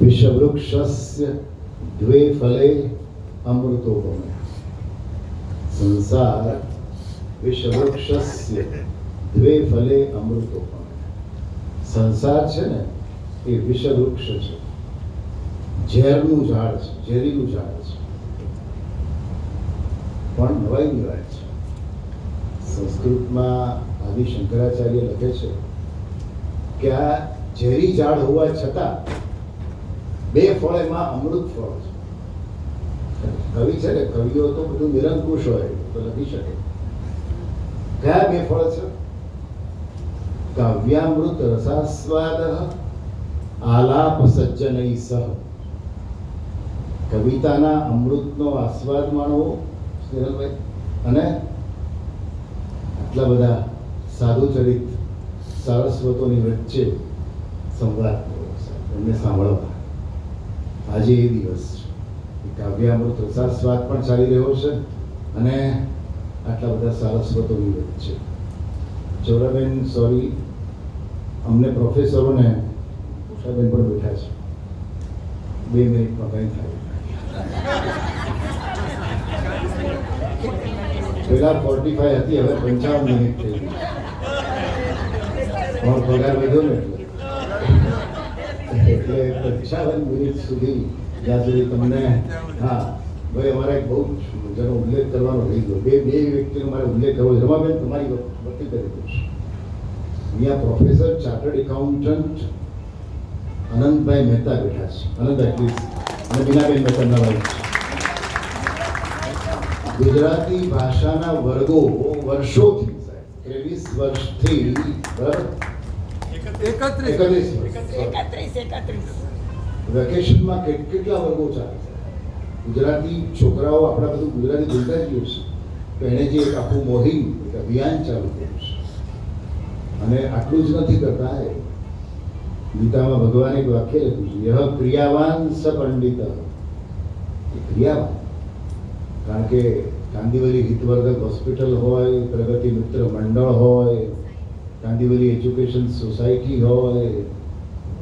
વિષવૃક્ષસ્ય દ્વે ફલે અમૃતોપમઃ. સંસાર વિષવૃક્ષસ્ય દ્વે ફલે અમૃતોપમઃ. સંસાર છે ને એ વિષવૃક્ષ છે, ઝેરનું ઝાડ છે, ઝેરીલું ઝાડ છે. પણ નવાઈની વાત છે, સંસ્કૃતમાં આદિ શંકરાચાર્ય લખે છે કે આ ઝેરી ઝાડ હોવા છતાં બે ફળ એમાં અમૃત ફળ છે. કવિ છે ને, કવિઓ તો બધું નિરંકુશ હોય તો લખી શકે. કયા બે ફળ છે? કાવ્યામૃત રસાસ્વાદ આલાપ સજ્જનૈ સહ. કવિતાના અમૃતનો આસ્વાદ માણવો સ્નેહલભાઈ, અને આટલા બધા સાધુ ચરિત સારસ્વતોની વચ્ચે સંવાદ કરવો, એમને સાંભળવા. આજે એ દિવસ છે. કાવ્યામૃત રસાસ્વાદ પણ ચાલી રહ્યો છે અને આટલા બધા સારસ્વતોની વચ્ચે. ચોરાબેન, સોરી, અમને પ્રોફેસરોને ઉષાબેન પણ બેઠા છે, 2 મિનિટમાં કંઈ થાય. પેલા 45 હતી, હવે 55 મિનિટ થઈ ગઈ. પણ પગાર વધ્યો ને એટલે 55 મિનિટ સુધી, જ્યાં સુધી તમને, હા ભાઈ, અમારે એક બહુ જેનો ઉલ્લેખ કરવાનો રહી ગયો, બે વ્યક્તિનો મારે ઉલ્લેખ કરવો. રમાબેન, તમારી વતી કરી દઉં છું. અહીંયા professor chartered accountant Anantbhai Mehta બેઠા છે, અનંત એટલીસ્ટ, અને બીનાબેન મહેતાના વાઇફ. ગુજરાતી ભાષાના વર્ગો વર્ષોથી, 23 વર્ષથી, બરાબર, 31 વેકેશનમાં કેટલા વર્ગો ચાલે છે. ગુજરાતી છોકરાઓ, આપણા બધું ગુજરાતી બોલતા જ ગયું છે, તો એણે જે એક આખું મોહિમ, એક અભિયાન ચાલુ કર્યું છે. અને આટલું જ નથી કરતા, ગીતામાં ભગવાને એક વાક્ય લખ્યું છે, યહ ક્રિયાવાન સ પંડિત. ક્રિયાવાન, કારણ કે કાંદીવલી હિતવર્ધક હોસ્પિટલ હોય, પ્રગતિ મિત્ર મંડળ હોય, કાંદીવલી એજ્યુકેશન સોસાયટી હોય,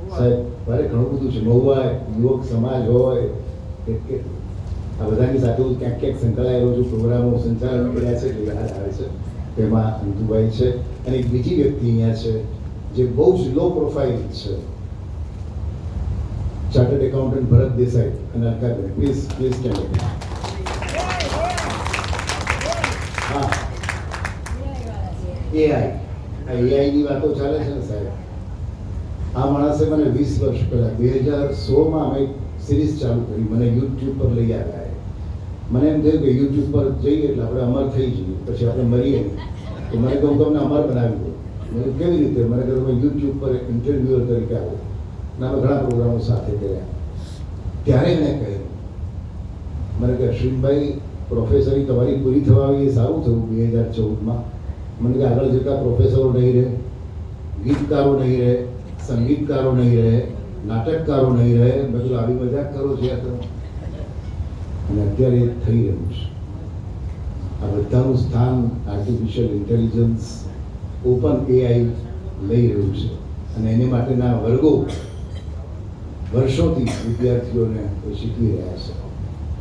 સાહેબ મારે ઘણું બધું છે, મહુવા યુવક સમાજ હોય, આ બધાની સાથે હું ક્યાંક ક્યાંક સંકળાયેલો છું, પ્રોગ્રામો સંચાલન કર્યા છે, યાદ આવે છે. તેમાં અંતુભાઈ છે, અને એક બીજી વ્યક્તિ અહીંયા છે જે બહુ જ લો પ્રોફાઇલ છે, ચાર્ટર્ડ એકાઉન્ટન્ટ ભરત દેસાઈ અને અલકાબેન. Please stand. હા, એઆઈની વાતો ચાલે છે ને સાહેબ. આ માણસે મને 20 વર્ષ પહેલા 2016માં અમે સિરીઝ ચાલુ કરી, મને યુટ્યુબ પર લઈ આવ્યા. મને એમ થયું કે યુટ્યુબ પર જઈએ એટલે આપણે અમર થઈ જઈએ, પછી આપણે મરીએ નહીં. તો મને કહું, તમને અમર બનાવી દો. મને કેવી રીતે? મને કહ્યું, તમે યુટ્યુબ પર ઇન્ટરવ્યુઅર તરીકે આવો. અને અમે ઘણા પ્રોગ્રામો સાથે કર્યા. ત્યારે એણે કહ્યું, મને કે અશ્વિનભાઈ, પ્રોફેસરી તમારી પૂરી થવા આવી, એ સારું થયું 2014માં. મને કે આગળ જતા પ્રોફેસરો નહીં રહે, ગીતકારો નહીં રહે, સંગીતકારો નહીં રહે, નાટકકારો નહીં રહે. મેં કીધું, આવી મજાક કરો છો યાર તમે. અને અત્યારે થઈ રહ્યું છે. આ બધાનું સ્થાન આર્ટિફિશિયલ ઇન્ટેલિજન્સ, ઓપન એઆઈ લઈ રહ્યું છે. અને એની માટેના વર્ગો વર્ષોથી વિદ્યાર્થીઓને શીખવી રહ્યા છે.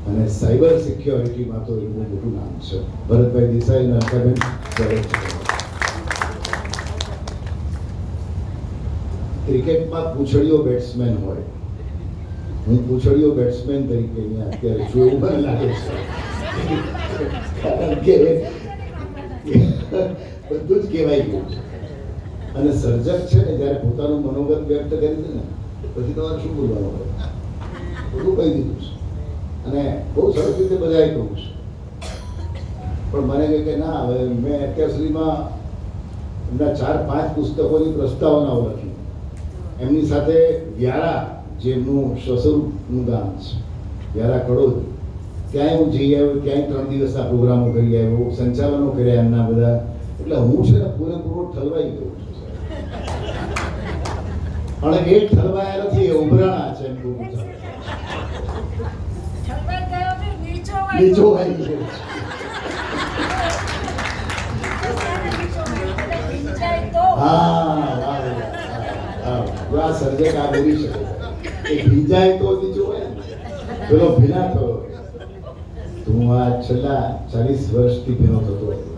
અને સાયબર સિક્યોરિટીમાં તો એનું મોટું નામ છે. ભરતભાઈ દેસાઈ અને અલકાબેન, ક્રિકેટમાં પૂંછડીઓ બેટ્સમેન હોય, હું પૂંછડીઓ બેટ્સમેન તરીકે અહીંયા અત્યારે છું, એવું મને લાગે છે. કારણ કે બધું જ કહેવાય ગયું છે. અને સર્જક છે ને, જ્યારે પોતાનું મનોગત વ્યક્ત કરી દે ને, પછી તમારે શું બોલવાનું હોય, બધું કહી દીધું છે. અને બહુ સરસ રીતે બધાએ કહું છે. પણ મને કહે કે ના, હવે મેં અત્યાર સુધીમાં એમના 4-5 પુસ્તકોની પ્રસ્તાવનાઓ લખી. એમની સાથે વ્યારા, જેમનું સ્વસ્વરૂપનું ગામ છે, વ્યારા કડોદ, ત્યાંય હું જઈ આવ્યો. ત્યાંય 3 દિવસના પ્રોગ્રામો કરી આવ્યો, સંચાલનો કર્યા એમના બધા. એટલે હું છે ને પૂરેપૂરો ઠલવાઈ ગયો છું. અને એ ઠલવાયા નથી, એ ઉભરાણા છે. એમ કહું નીચો આવી ગયો. હા, આ સર્જક આ બોલી શકે. એ ભીંજાય તો જ જોવાય ને. પેલો ભીના થયો. તો હું આ છેલ્લા 40 વર્ષથી ભીનો થતો હતો.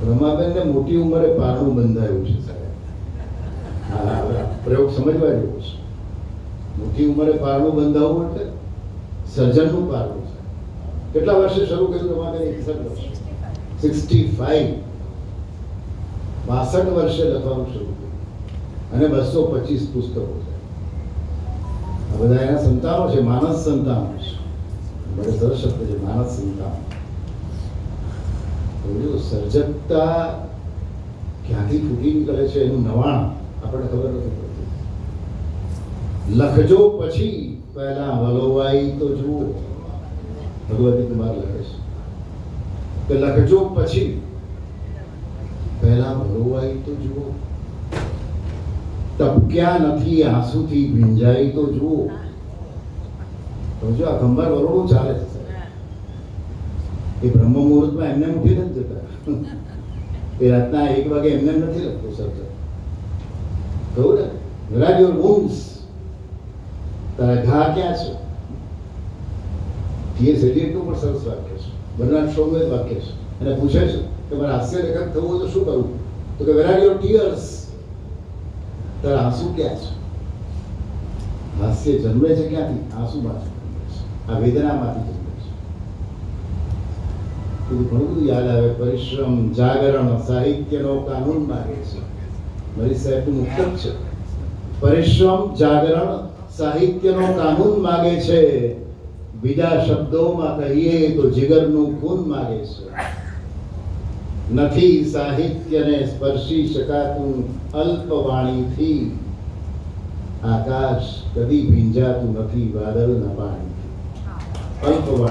રમાબેનને મોટી ઉંમરે પારણું બંધાયું છે સાહેબ. હા, પ્રયોગ સમજવા જેવો છે. મોટી ઉંમરે પારણું બંધાવવું એટલે સર્જનનું પારણું છે. કેટલા વર્ષે શરૂ કર્યું રમાબેન? 65. 62 વર્ષે લખવાનું શરૂ કર્યું અને 225 પુસ્તકો છે. આ બધા એના સંતાનો છે, માનસ સંતાનો છે. બડે સરસ શબ્દ છે, માનસ સંતાનો. સર્જકતા ક્યાંથી ફૂટી નીકળે છે એનું નવાણ આપણને ખબર નથી પડતી. લખજો પછી પહેલા વલોવાઈ તો જુઓ. ભગવતી કુમાર લખે છે કે લખજો પછી પહેલા વલોવાઈ તો જુઓ. ટપક્યા નથી આંસુથી ભીંજાઈ તો જુઓ. સમજો, આ ખંભાર વરોડું ચાલે છે. એ બ્રહ્મ મુહૂર્તમાં એમને ઉઠી નથી જતા. એ રાતના 1 વાગે એમને નથી લખતો સર્જક. કહું ને, where are your wounds? તારા ઘા ક્યાં છે? ટી.એસ. એલિયટનું પણ સરસ વાક્ય છે, બર્નાર્ડ શોનું વાક્ય છે. એને પૂછે છે કે મારે હાસ્ય લેખક થવું હોય તો શું કરવું? તો કે where are your tears? તારા આંસુ ક્યાં છે? હાસ્ય જન્મે છે ક્યાંથી? આંસુમાંથી જન્મે છે, આ વેદનામાંથી જન્મે છે. ઘણું બધું યાદ આવે. પરિશ્રમ, જાગરણ, સાહિત્યનો કાનૂન માગે છે. મારી સાહેબનું મુક્તક છે. પરિશ્રમ, જાગરણ, સાહિત્યનો કાનૂન માગે છે. બીજા શબ્દોમાં કહીએ તો જીગરનું ખૂન માગે છે. નથી સાહિત્યને સ્પર્શી શકાતું અલ્પવાણીથી. આકાશ કદી ભીંજાતું નથી વાદળના પાણીથી. અલ્પવાણી